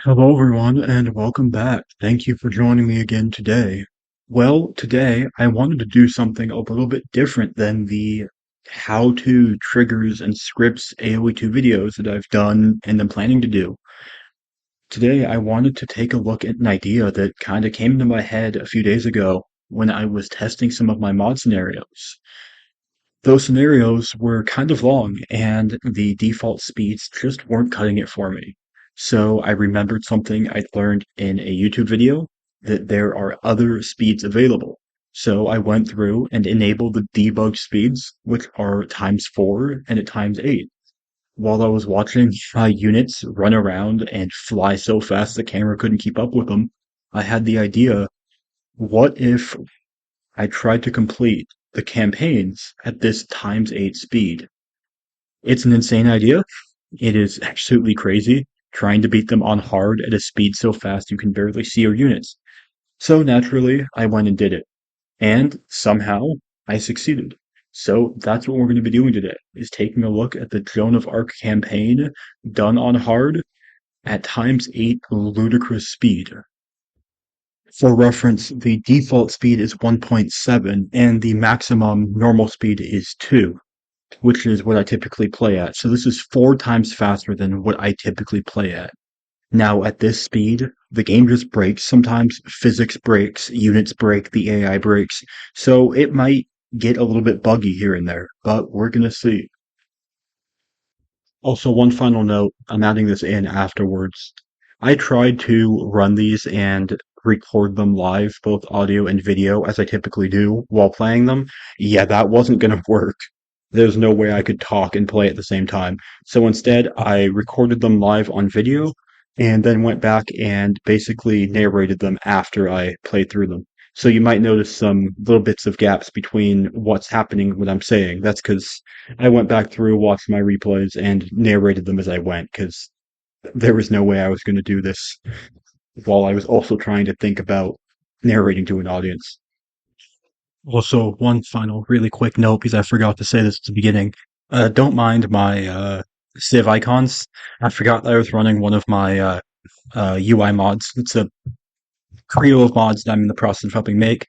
Hello, everyone, and welcome back. Thank you for joining me again today. Well, today I wanted to do something a little bit different than the how-to triggers and scripts AOE2 videos that I've done and am planning to do. Today I wanted to take a look at an idea that kind of came into my head a few days ago when I was testing some of my mod scenarios. Those scenarios were kind of long, and the default speeds just weren't cutting it for me. So I remembered something I'd learned in a YouTube video, that there are other speeds available. So I went through and enabled the debug speeds, which are times 4 and at times 8. While I was watching my units run around and fly so fast the camera couldn't keep up with them, I had the idea, what if I tried to complete the campaigns at this times 8 speed? It's an insane idea. It is absolutely crazy trying to beat them on hard at a speed so fast you can barely see your units. So naturally, I went and did it. And somehow, I succeeded. So that's what we're going to be doing today, is taking a look at the Joan of Arc campaign done on hard at times 8 ludicrous speed. For reference, the default speed is 1.7 and the maximum normal speed is 2, which is what I typically play at. So this is 4 times faster than what I typically play at. Now, at this speed, the game just breaks. Sometimes physics breaks, units break, the AI breaks. So it might get a little bit buggy here and there, but we're gonna see. Also, one final note, I'm adding this in afterwards. I tried to run these and record them live, both audio and video, as I typically do while playing them. Yeah, that wasn't gonna work. There's no way I could talk and play at the same time. So instead, I recorded them live on video and then went back and basically narrated them after I played through them. So you might notice some little bits of gaps between what's happening, what I'm saying. That's because I went back through, watched my replays, and narrated them as I went, because there was no way I was going to do this while I was also trying to think about narrating to an audience. Also, one final really quick note, because I forgot to say this at the beginning. Don't mind my Civ icons. I forgot that I was running one of my UI mods. It's a trio of mods that I'm in the process of helping make,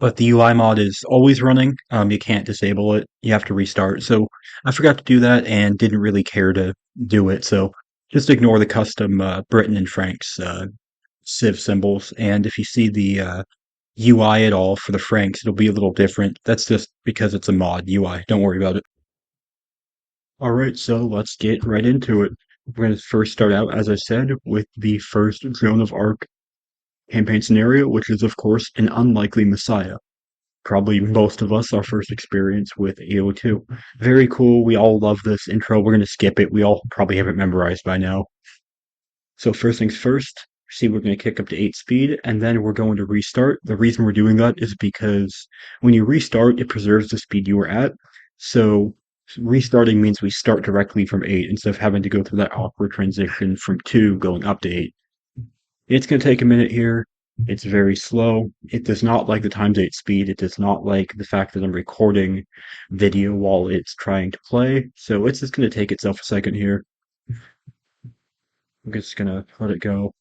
but the UI mod is always running. You can't disable it. You have to restart. So I forgot to do that and didn't really care to do it. So just ignore the custom Britain and Franks Civ symbols. And if you see the UI at all for the Franks, it'll be a little different. That's just because it's a mod UI. Don't worry about it. All right, so let's get right into it. We're going to first start out, as I said, with the first Joan of Arc campaign scenario, which is, of course, an unlikely Messiah. Probably most of us, our first experience with AO2. Very cool. We all love this intro. We're going to skip it. We all probably have it memorized by now. So first things first, see we're going to kick up to 8 speed, and then we're going to restart. The reason we're doing that is because when you restart, it preserves the speed you were at. So restarting means we start directly from 8 instead of having to go through that awkward transition from 2 going up to 8. It's going to take a minute here. It's very slow. It does not like the times 8 speed. It does not like the fact that I'm recording video while it's trying to play. So it's just going to take itself a second here. I'm just going to let it go.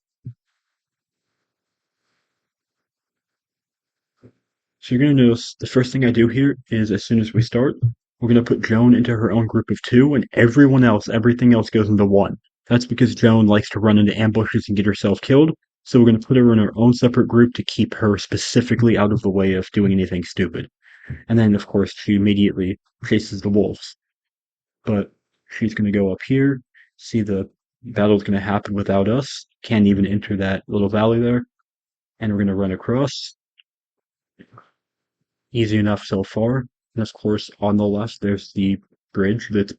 So you're going to notice the first thing I do here is as soon as we start, we're going to put Joan into her own group of 2 and everything else goes into 1. That's because Joan likes to run into ambushes and get herself killed. So we're going to put her in her own separate group to keep her specifically out of the way of doing anything stupid. And then, of course, she immediately chases the wolves. But she's going to go up here, see the battle's going to happen without us. Can't even enter that little valley there. And we're going to run across. Easy enough so far. And of course, on the left, there's the bridge that's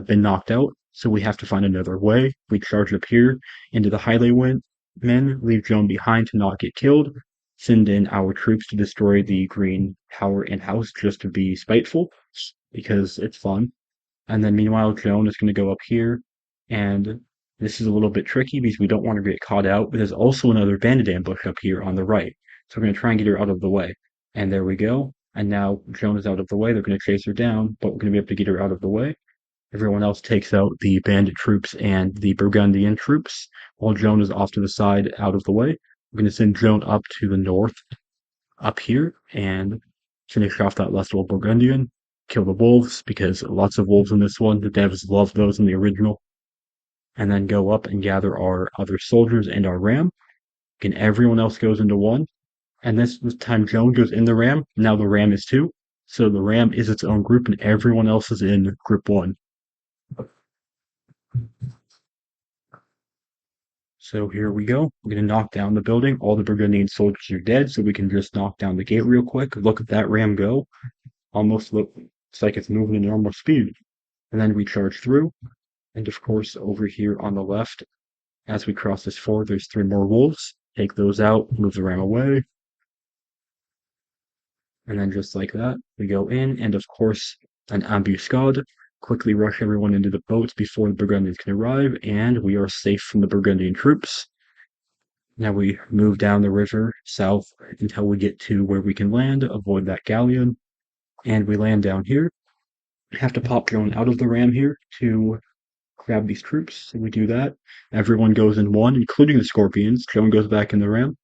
been knocked out. So we have to find another way. We charge up here into the highwaymen, leave Joan behind to not get killed, send in our troops to destroy the green tower and house just to be spiteful, because it's fun. And then meanwhile, Joan is going to go up here, and this is a little bit tricky because we don't want to get caught out, but there's also another bandit ambush up here on the right. So we're going to try and get her out of the way. And there we go. And now Joan is out of the way. They're going to chase her down, but we're going to be able to get her out of the way. Everyone else takes out the bandit troops and the Burgundian troops, while Joan is off to the side out of the way. We're going to send Joan up to the north, up here, and finish off that last little Burgundian. Kill the wolves, because lots of wolves in this one. The devs love those in the original. And then go up and gather our other soldiers and our ram. And everyone else goes into one. And this time Joan goes in the ram. Now the ram is two. So the ram is its own group and everyone else is in group one. So here we go. We're going to knock down the building. All the Burgundian soldiers are dead, so we can just knock down the gate real quick. Look at that ram go. Almost looks like it's moving at normal speed. And then we charge through. And of course, over here on the left, as we cross this ford, there's three more wolves. Take those out, move the ram away. And then just like that, we go in, and of course, an ambuscade. Quickly rush everyone into the boats before the Burgundians can arrive, and we are safe from the Burgundian troops. Now we move down the river south until we get to where we can land, avoid that galleon, and we land down here. We have to pop Joan out of the ram here to grab these troops. So we do that. Everyone goes in one, including the scorpions. Joan goes back in the ram.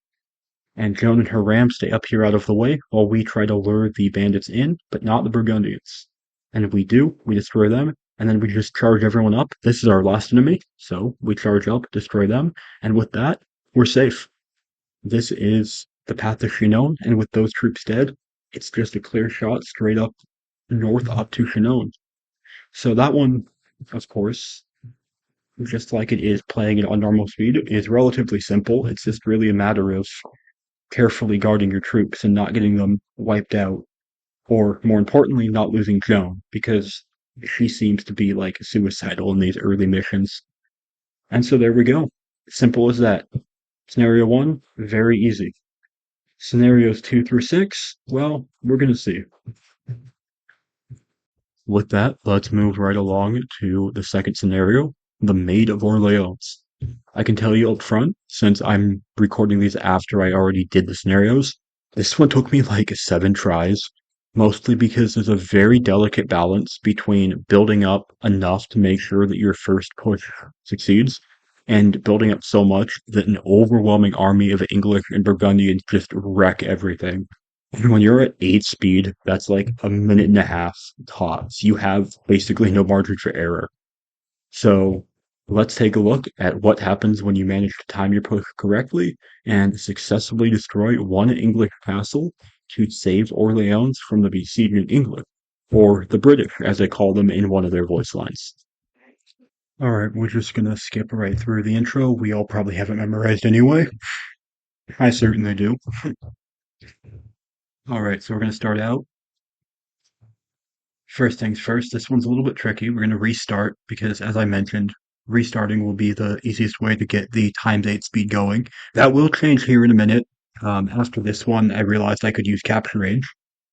And Joan and her ram stay up here out of the way while we try to lure the bandits in, but not the Burgundians. And if we do, we destroy them, and then we just charge everyone up. This is our last enemy, so we charge up, destroy them, and with that, we're safe. This is the path to Chinon, and with those troops dead, it's just a clear shot straight up north up to Chinon. So that one, of course, just like it is playing it on normal speed, is relatively simple. It's just really a matter of carefully guarding your troops and not getting them wiped out, or more importantly, not losing Joan, because she seems to be like suicidal in these early missions. And so there we go. Simple as that. Scenario 1, very easy. Scenarios 2 through 6, well, we're going to see. With that, let's move right along to the second scenario, the Maid of Orleans. I can tell you up front, since I'm recording these after I already did the scenarios, this one took me like 7 tries, mostly because there's a very delicate balance between building up enough to make sure that your first push succeeds, and building up so much that an overwhelming army of English and Burgundians just wreck everything. And when you're at 8 speed, that's like a minute and a half tops. You have basically no margin for error. So let's take a look at what happens when you manage to time your push correctly and successfully destroy one English castle to save Orleans from the besieging England, or the British, as they call them in one of their voice lines. Alright, we're just gonna skip right through the intro. We all probably have it memorized anyway. I certainly do. Alright, so we're gonna start out. First things first, this one's a little bit tricky. We're going to restart because, as I mentioned, restarting will be the easiest way to get the times 8 speed going. That will change here in a minute. After this one, I realized I could use capture range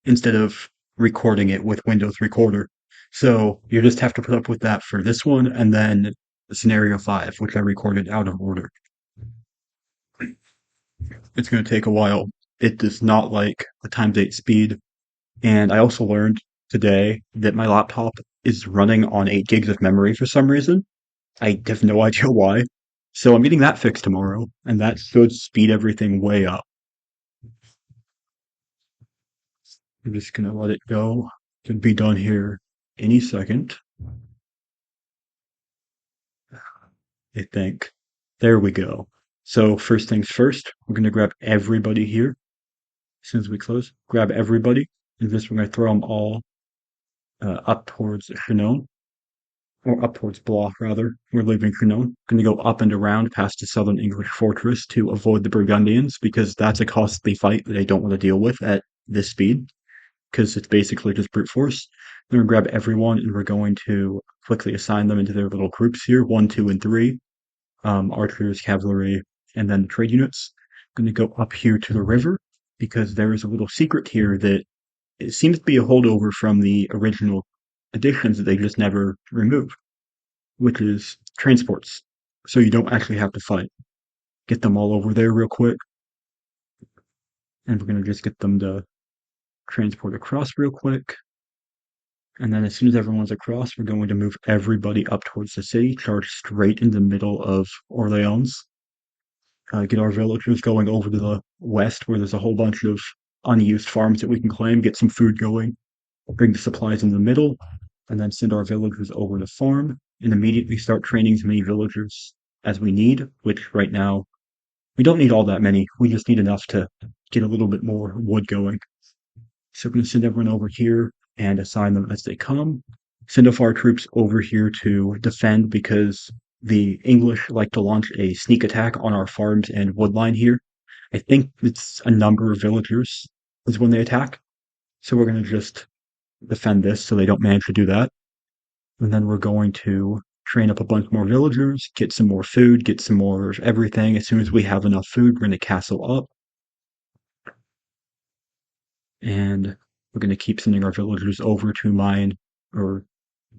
instead of recording it with Windows Recorder. So you just have to put up with that for this one, and then scenario 5, which I recorded out of order. It's going to take a while. It does not like the times 8 speed. And I also learned today that my laptop is running on 8 gigs of memory for some reason. I have no idea why. So I'm getting that fixed tomorrow, and that should speed everything way up. I'm just gonna let it go. Should be done here any second, I think. There we go. So first things first, we're gonna grab everybody here. As soon as we close, grab everybody, and just we're gonna throw them all up towards Chinon. Or up towards Blois, rather. We're leaving Chinon. Going to go up and around past the southern English fortress to avoid the Burgundians, because that's a costly fight that I don't want to deal with at this speed, because it's basically just brute force. We're going to grab everyone, and we're going to quickly assign them into their little groups here, 1, 2, and 3. Archers, cavalry, and then the trade units. Going to go up here to the river, because there is a little secret here that it seems to be a holdover from the original additions that they just never removed, which is transports. So you don't actually have to fight. Get them all over there real quick. And we're going to just get them to transport across real quick. And then as soon as everyone's across, we're going to move everybody up towards the city, charge straight in the middle of Orleans, get our villagers going over to the west where there's a whole bunch of unused farms that we can claim, get some food going, bring the supplies in the middle, and then send our villagers over to farm and immediately start training as many villagers as we need, which right now we don't need all that many. We just need enough to get a little bit more wood going. So we're going to send everyone over here and assign them as they come. Send off our troops over here to defend because the English like to launch a sneak attack on our farms and woodline here. I think it's a number of villagers is when they attack. So we're going to just defend this so they don't manage to do that. And then we're going to train up a bunch more villagers, get some more food, get some more everything. As soon as we have enough food, we're going to castle up. And we're going to keep sending our villagers over to mine or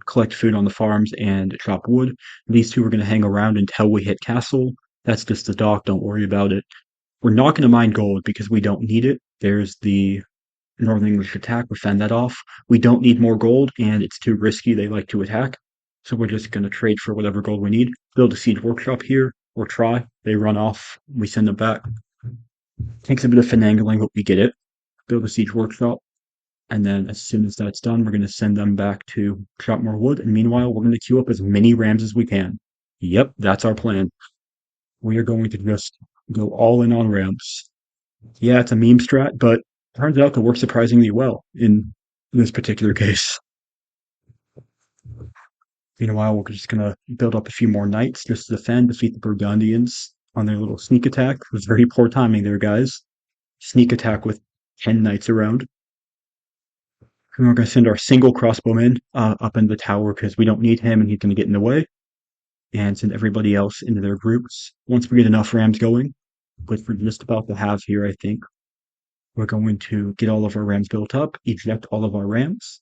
collect food on the farms and chop wood. These two are going to hang around until we hit castle. That's just the dock. Don't worry about it. We're not going to mine gold because we don't need it. There's the Northern English attack. We fend that off. We don't need more gold, and it's too risky. They like to attack. So we're just going to trade for whatever gold we need. Build a siege workshop here, or try. They run off. We send them back. Takes a bit of finagling, but we get it. Build a siege workshop. And then as soon as that's done, we're going to send them back to chop more wood. And meanwhile, we're going to queue up as many rams as we can. Yep, that's our plan. We are going to just go all in on rams. Yeah, it's a meme strat, but turns out to work surprisingly well in this particular case. Meanwhile, we're just going to build up a few more knights just to defeat the Burgundians on their little sneak attack. It was very poor timing there, guys. Sneak attack with 10 knights around. And we're going to send our single crossbowman up in the tower because we don't need him and he's going to get in the way. And send everybody else into their groups. Once we get enough rams going, which we're just about to have here, I think, we're going to get all of our rams built up, eject all of our rams,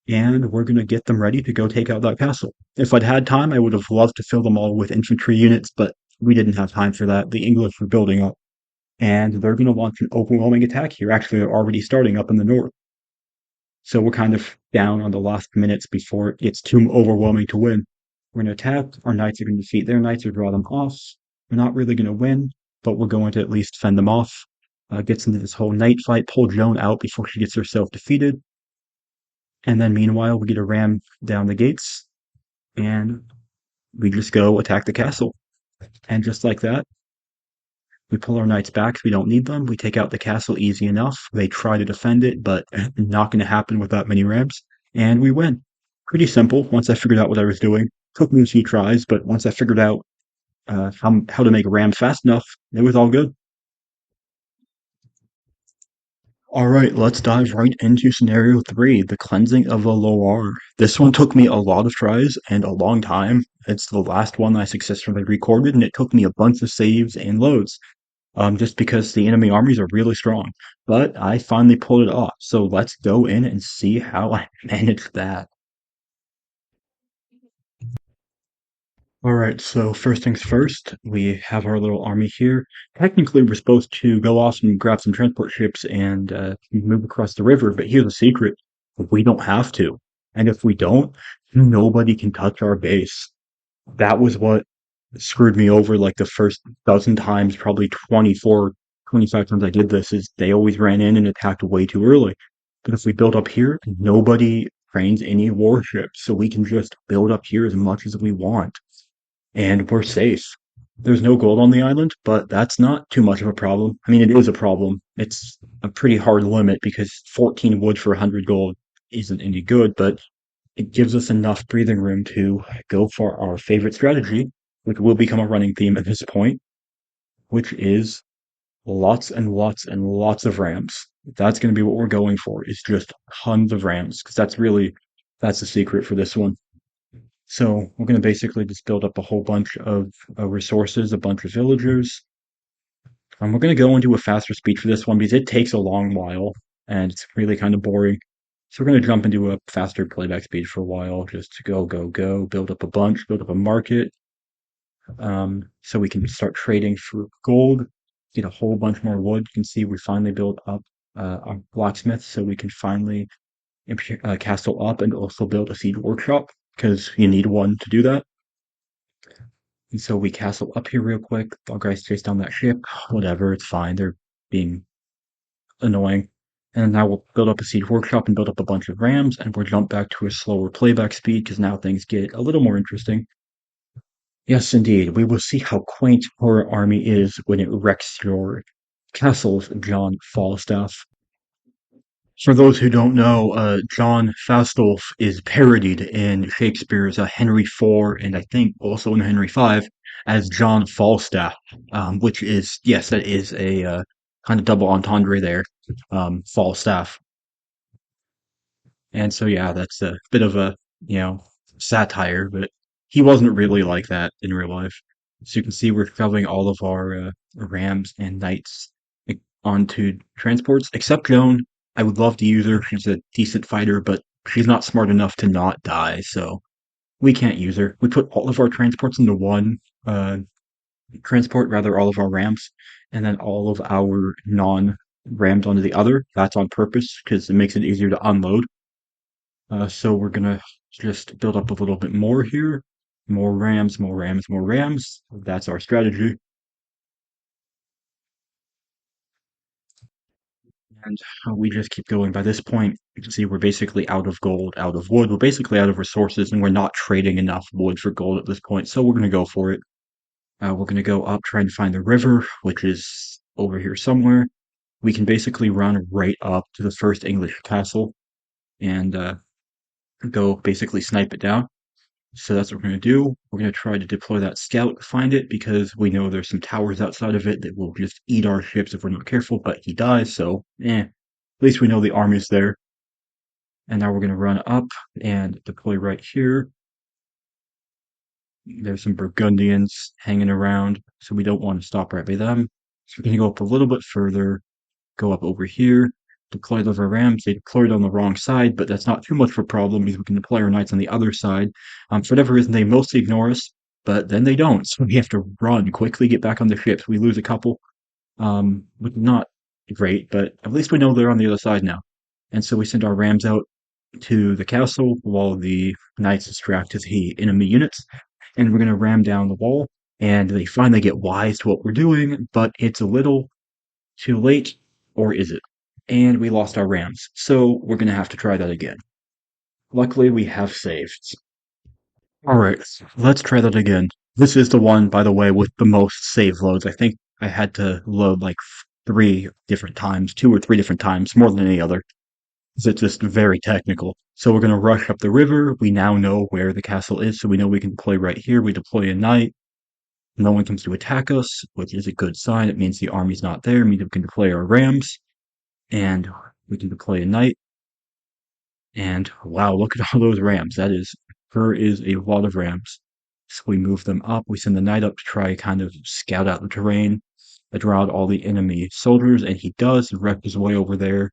and we're going to get them ready to go take out that castle. If I'd had time, I would have loved to fill them all with infantry units, but we didn't have time for that. The English were building up, and they're going to launch an overwhelming attack here. Actually, they're already starting up in the north. So we're kind of down on the last minutes before it gets too overwhelming to win. We're going to attack. Our knights are going to defeat their knights or draw them off. We're not really going to win, but we're going to at least fend them off. Gets into this whole knight fight, pull Joan out before she gets herself defeated. And then meanwhile, we get a ram down the gates, and we just go attack the castle. And just like that, we pull our knights back because we don't need them. We take out the castle easy enough. They try to defend it, but not going to happen with that many rams. And we win. Pretty simple once I figured out what I was doing. Took me a few tries, but once I figured out how to make a ram fast enough, it was all good. All right, let's dive right into scenario 3, the cleansing of the Loire. This one took me a lot of tries and a long time. It's the last one I successfully recorded, and it took me a bunch of saves and loads, just because the enemy armies are really strong. But I finally pulled it off, so let's go in and see how I managed that. All right, so first things first, we have our little army here. Technically, we're supposed to go off and grab some transport ships and move across the river, but here's a secret. We don't have to. And if we don't, nobody can touch our base. That was what screwed me over like the first dozen times, probably 24, 25 times I did this, is they always ran in and attacked way too early. But if we build up here, nobody trains any warships, so we can just build up here as much as we want and we're safe. There's no gold on the island, but that's not too much of a problem. I mean, it is a problem. It's a pretty hard limit because 14 wood for 100 gold isn't any good, but it gives us enough breathing room to go for our favorite strategy, which will become a running theme at this point, which is lots and lots and lots of rams. That's going to be what we're going for, is just tons of rams, because that's the secret for this one. So we're going to basically just build up a whole bunch of resources, a bunch of villagers. And we're going to go into a faster speed for this one because it takes a long while and it's really kind of boring. So we're going to jump into a faster playback speed for a while, just to go, go, go, build up a bunch, build up a market. So we can start trading for gold, get a whole bunch more wood. You can see we finally built up our blacksmith so we can finally castle up and also build a siege workshop because you need one to do that. And so we castle up here real quick. Our guys chase down that ship. Whatever, it's fine. They're being annoying. And now we'll build up a siege workshop and build up a bunch of rams, and we'll jump back to a slower playback speed because now things get a little more interesting. Yes, indeed. We will see how quaint our army is when it wrecks your castles, John Falstaff. For those who don't know, John Falstaff is parodied in Shakespeare's Henry IV and I think also in Henry V as John Falstaff, which is, yes, that is a kind of double entendre there, Falstaff. And so, yeah, that's a bit of a, you know, satire, but he wasn't really like that in real life. So you can see we're shoving all of our rams and knights onto transports, except Joan. I would love to use her. She's a decent fighter, but she's not smart enough to not die, so we can't use her. We put all of our transports into one transport, rather all of our rams, and then all of our non-rams onto the other. That's on purpose because it makes it easier to unload. So we're gonna just build up a little bit more here. More rams, more rams, more rams. That's our strategy. And we just keep going. By this point, you can see we're basically out of gold, out of wood. We're basically out of resources, and we're not trading enough wood for gold at this point. So we're gonna go for it. We're gonna go up, trying to find the river, which is over here somewhere. We can basically run right up to the first English castle and go basically snipe it down. So that's what we're going to do. We're going to try to deploy that scout to find it because we know there's some towers outside of it that will just eat our ships if we're not careful, but he dies, so at least we know the army's there. And now we're going to run up and deploy right here. There's some Burgundians hanging around, so we don't want to stop right by them. So we're going to go up a little bit further, go up over here, deploy those rams. They deployed on the wrong side, but that's not too much of a problem because we can deploy our knights on the other side. For whatever reason, they mostly ignore us, but then they don't. So we have to run quickly, get back on the ships. We lose a couple, which is not great, but at least we know they're on the other side now. And so we send our rams out to the castle while the knights distract the enemy units, and we're going to ram down the wall. And they finally get wise to what we're doing, but it's a little too late, or is it? And we lost our rams, so we're gonna have to try that again. Luckily, we have saved. Alright, let's try that again. This is the one, by the way, with the most save loads. I think I had to load like 3 different times, 2 or 3 different times, more than any other. It's just very technical. So we're gonna rush up the river. We now know where the castle is, so we know we can deploy right here. We deploy a knight. No one comes to attack us, which is a good sign. It means the army's not there. It means we can deploy our rams. And we can deploy a knight. And wow, look at all those rams. There is a lot of rams. So we move them up. We send the knight up to try kind of scout out the terrain, draw out all the enemy soldiers, and he does wreck his way over there,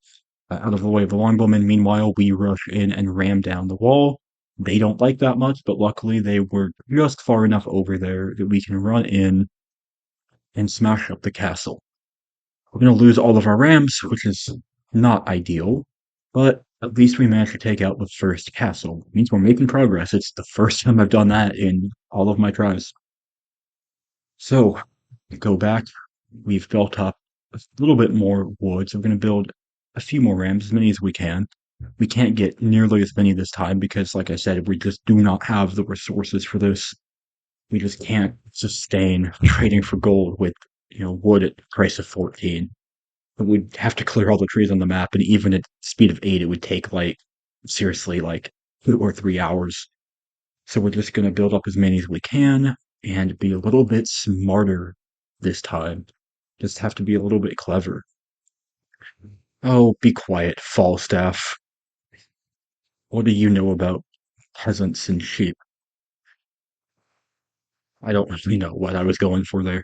out of the way of the longbowmen. Meanwhile, we rush in and ram down the wall. They don't like that much, but luckily they were just far enough over there that we can run in and smash up the castle. We're going to lose all of our rams, which is not ideal, but at least we managed to take out the first castle. It means we're making progress. It's the first time I've done that in all of my tries. So, go back. We've built up a little bit more wood, so we're going to build a few more rams, as many as we can. We can't get nearly as many this time because, like I said, we just do not have the resources for this. We just can't sustain trading for gold with, wood at the price of 14. We'd have to clear all the trees on the map, and even at speed of 8, it would take, like, seriously, like, 2 or 3 hours. So we're just gonna build up as many as we can, and be a little bit smarter this time. Just have to be a little bit clever. Oh, be quiet, Falstaff. What do you know about peasants and sheep? I don't really know what I was going for there.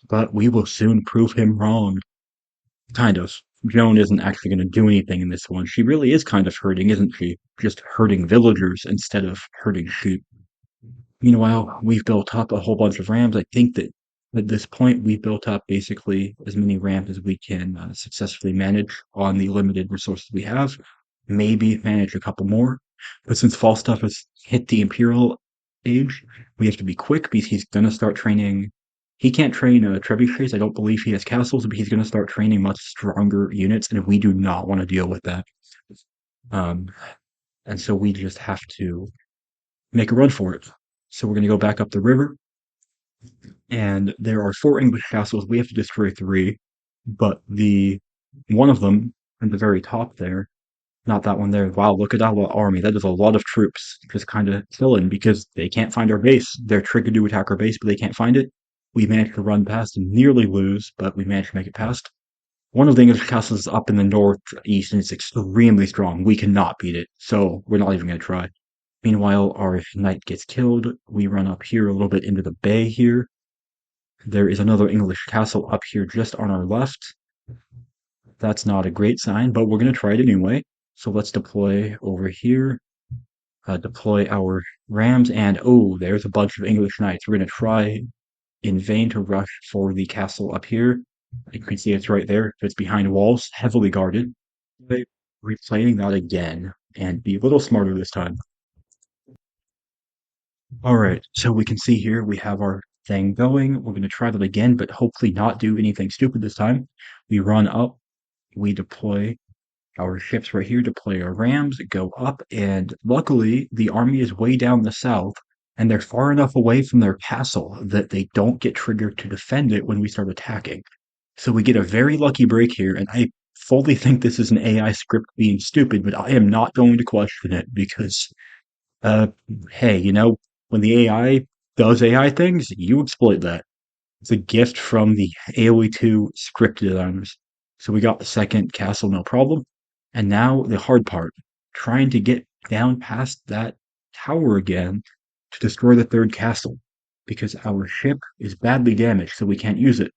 But we will soon prove him wrong. Kind of. Joan isn't actually going to do anything in this one. She really is kind of hurting, isn't she? Just hurting villagers instead of hurting sheep. Meanwhile, we've built up a whole bunch of rams. I think that At this point, we built up basically as many ramps as we can successfully manage on the limited resources we have. Maybe manage a couple more. But since Falstaff has hit the Imperial age, we have to be quick because he's going to start training. He can't train trebuchets. I don't believe he has castles, but he's going to start training much stronger units, and we do not want to deal with that. Um, and so we just have to make a run for it. So we're going to go back up the river, and there are four English castles. We have to destroy three, but the one of them at the very top there, not that one there. Wow, look at that army. That is a lot of troops just kind of chilling because they can't find our base. They're triggered to attack our base, but they can't find it. We managed to run past and nearly lose, but we managed to make it past. One of the English castles is up in the northeast, and it's extremely strong. We cannot beat it, so we're not even going to try. Meanwhile, our knight gets killed. We run up here a little bit into the bay here. There is another English castle up here just on our left. That's not a great sign, but we're going to try it anyway. So let's deploy over here, deploy our rams, and oh, there's a bunch of English knights. We're going to try in vain to rush for the castle up here. You can see it's right there. It's behind walls, heavily guarded. Replaying that again and be a little smarter this time. All right, so we can see here we have our thing going. We're going to try that again, but hopefully not do anything stupid this time. We run up, we deploy our ships right here, deploy our rams, go up, and luckily the army is way down the south, and they're far enough away from their castle that they don't get triggered to defend it when we start attacking. So we get a very lucky break here, and I fully think this is an AI script being stupid, but I am not going to question it because uh, hey, when the AI does AI things, you exploit that. It's a gift from the AOE2 script designers. So we got the second castle, no problem. And now the hard part, trying to get down past that tower again to destroy the third castle. Because our ship is badly damaged, so we can't use it.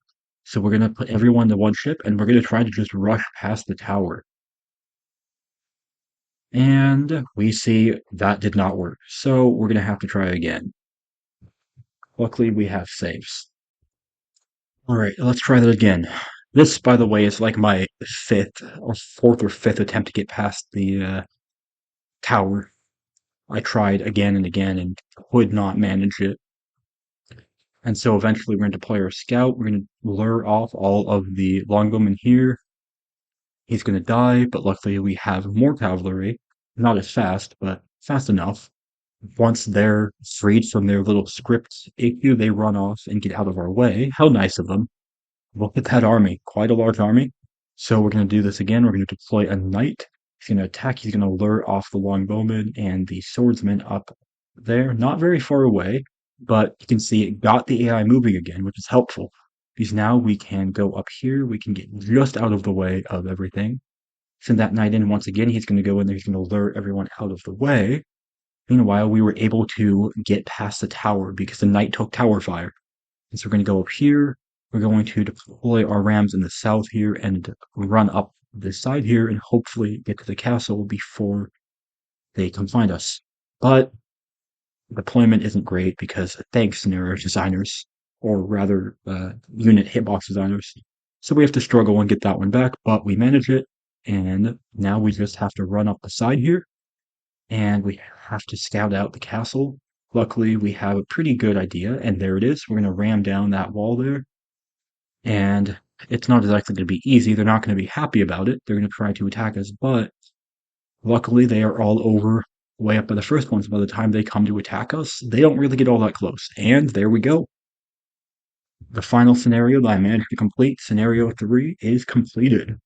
So we're going to put everyone to one ship, and we're going to try to just rush past the tower. And we see that did not work. So we're going to have to try again. Luckily, we have saves. All right, let's try that again. This, by the way, is like my fourth or fifth attempt to get past the tower. I tried again and again and could not manage it. And so eventually we're going to deploy our scout. We're going to lure off all of the longbowmen here. He's going to die, but luckily we have more cavalry. Not as fast, but fast enough. Once they're freed from their little script issue, they run off and get out of our way. How nice of them. Look at that army, quite a large army. So we're going to do this again. We're going to deploy a knight. He's going to attack. He's going to lure off the longbowman and the swordsman up there. Not very far away, but you can see it got the AI moving again, which is helpful. Because now we can go up here. We can get just out of the way of everything. Send that knight in once again. He's going to go in there. He's going to lure everyone out of the way. Meanwhile, we were able to get past the tower because the knight took tower fire. And so we're going to go up here. We're going to deploy our rams in the south here and run up this side here and hopefully get to the castle before they come find us. But deployment isn't great because thanks scenario designers, or rather unit hitbox designers. So we have to struggle and get that one back, but we manage it. And now we just have to run up the side here and we have to scout out the castle. Luckily, we have a pretty good idea, and there it is. We're going to ram down that wall there. And it's not exactly going to be easy. They're not going to be happy about it. They're going to try to attack us, but luckily they are all over way up by the first ones. By the time they come to attack us, they don't really get all that close. And there we go. The final scenario that I managed to complete, scenario 3, is completed.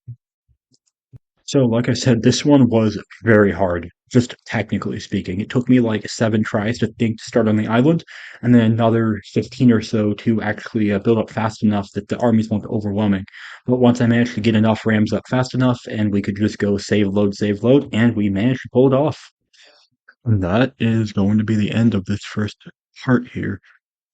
So, like I said, this one was very hard, just technically speaking. It took me like 7 tries to think to start on the island, and then another 15 or so to actually build up fast enough that the armies weren't overwhelming. But once I managed to get enough rams up fast enough, and we could just go save load, and we managed to pull it off. And that is going to be the end of this first part here.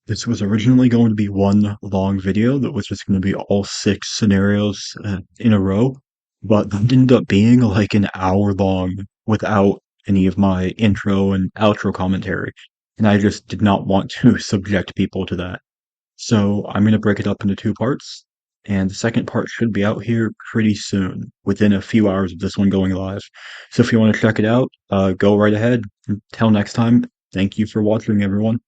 This was originally going to be one long video that was just going to be all 6 scenarios in a row, but that ended up being like an hour long without any of my intro and outro commentary, and I just did not want to subject people to that. So I'm going to break it up into two parts, and the second part should be out here pretty soon, within a few hours of this one going live. So if you want to check it out, go right ahead. Until next time, thank you for watching, everyone.